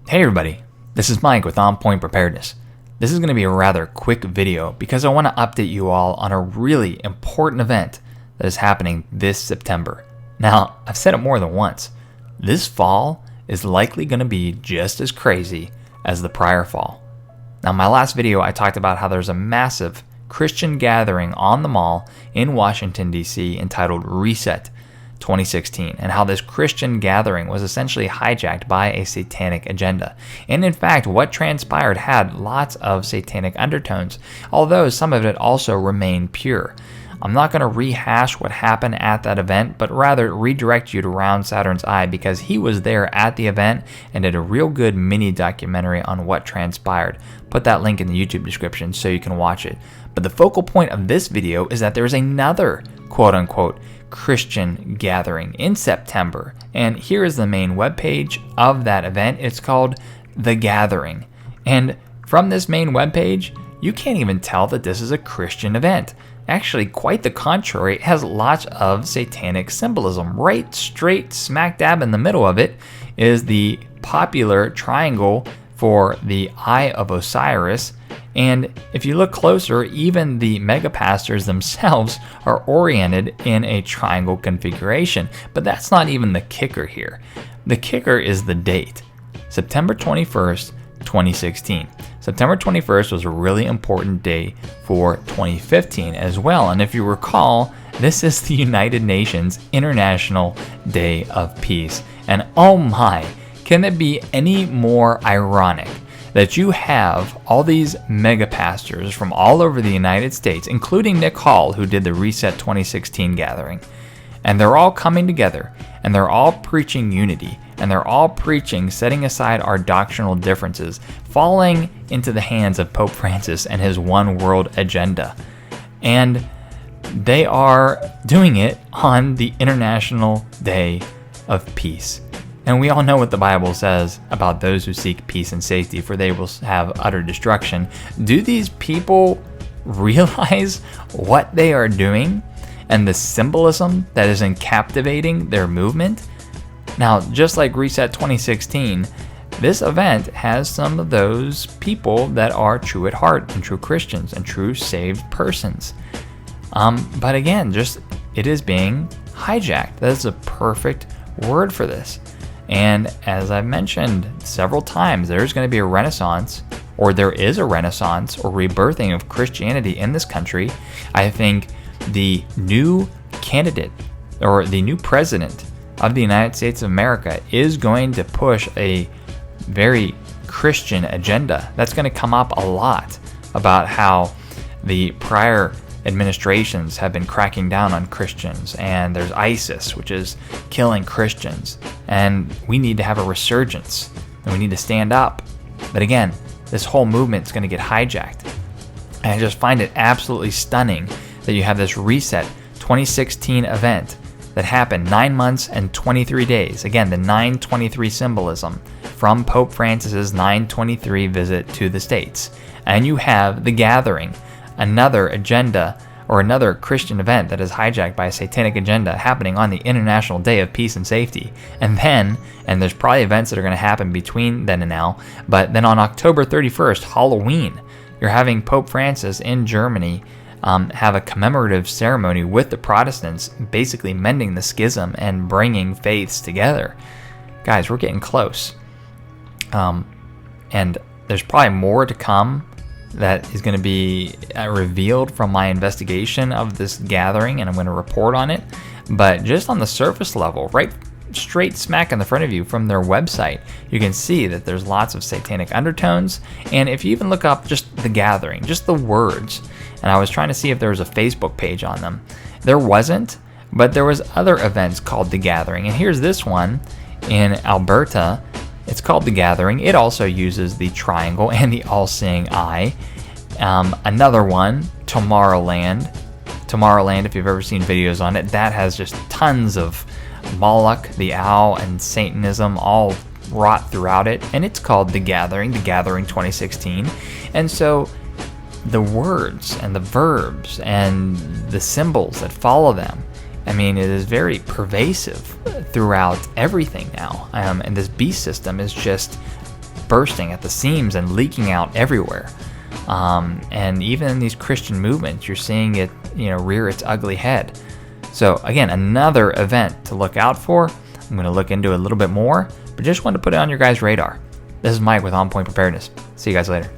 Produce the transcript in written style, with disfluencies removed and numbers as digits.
Hey everybody, this is Mike with On Point Preparedness. This is going to be a rather quick video because I want to update you all on a really important event that is happening this September. Now, I've said it more than once. This fall is likely going to be just as crazy as the prior fall. Now, in my last video, I talked about how there's a massive Christian gathering on the mall in Washington, D.C. entitled Reset 2016, and how this Christian gathering was essentially hijacked by a satanic agenda. And in fact, what transpired had lots of satanic undertones, although some of it also remained pure. I'm not going to rehash what happened at that event, but rather redirect you to Round Saturn's Eye because he was there at the event and did a real good mini documentary on what transpired. Put that link in the YouTube description so you can watch it. But the focal point of this video is that there is another quote-unquote Christian gathering in September, and here is the main webpage of that event. It's called The Gathering, and from this main webpage you can't even tell that this is a Christian event. Actually, quite the contrary, it has lots of satanic symbolism. Right straight smack dab in the middle of it is the popular triangle for the Eye of Osiris. And if you look closer, even the megapastors themselves are oriented in a triangle configuration. But that's not even the kicker here. The kicker is the date, September 21st, 2016. September 21st was a really important day for 2015 as well. And if you recall, this is the United Nations International Day of Peace. And oh my, can it be any more ironic that you have all these mega pastors from all over the United States, including Nick Hall, who did the Reset 2016 gathering, and they're all coming together, and they're all preaching unity, and they're all preaching setting aside our doctrinal differences, falling into the hands of Pope Francis and his one world agenda. And they are doing it on the International Day of Peace. And we all know what the Bible says about those who seek peace and safety, for they will have utter destruction. Do these people realize what they are doing and the symbolism that is in captivating their movement? Now, just like Reset 2016, this event has some of those people that are true at heart and true Christians and true saved persons. But again, it is being hijacked. That is a perfect word for this. And as I've mentioned several times, there's going to be a renaissance, or there is a renaissance or rebirthing of Christianity in this country. I think the new candidate or the new president of the United States of America is going to push a very Christian agenda. That's going to come up a lot about how the prior administrations have been cracking down on Christians, and there's ISIS, which is killing Christians, and we need to have a resurgence, and we need to stand up. But again, this whole movement is going to get hijacked, and I just find it absolutely stunning that you have this Reset 2016 event that happened 9 months and 23 days. Again, the 923 symbolism from Pope Francis's 923 visit to the States, and you have the gathering, another agenda or another Christian event that is hijacked by a satanic agenda happening on the International Day of Peace and Safety. And there's probably events that are going to happen between then and now, but then on October 31st, Halloween, you're having Pope Francis in Germany have a commemorative ceremony with the Protestants, basically mending the schism and bringing faiths together. Guys, we're getting close. And there's probably more to come that is going to be revealed from my investigation of this gathering, and I'm going to report on it. But just on the surface level, right straight smack in the front of you from their website, you can see that there's lots of satanic undertones. And if you even look up just the gathering, just the words, and I was trying to see if there was a Facebook page on them, there wasn't, but there was other events called The Gathering. And here's this one in Alberta. It's called The Gathering. It also uses the triangle and the all-seeing eye. Another one, Tomorrowland. Tomorrowland, if you've ever seen videos on it, that has just tons of Moloch, the owl, and Satanism all wrought throughout it. And it's called The Gathering 2016. And so the words and the verbs and the symbols that follow them, I mean, it is very pervasive throughout everything now. And this beast system is just bursting at the seams and leaking out everywhere. And even in these Christian movements, you're seeing it, rear its ugly head. So again, another event to look out for. I'm going to look into it a little bit more, but just wanted to put it on your guys' radar. This is Mike with On Point Preparedness. See you guys later.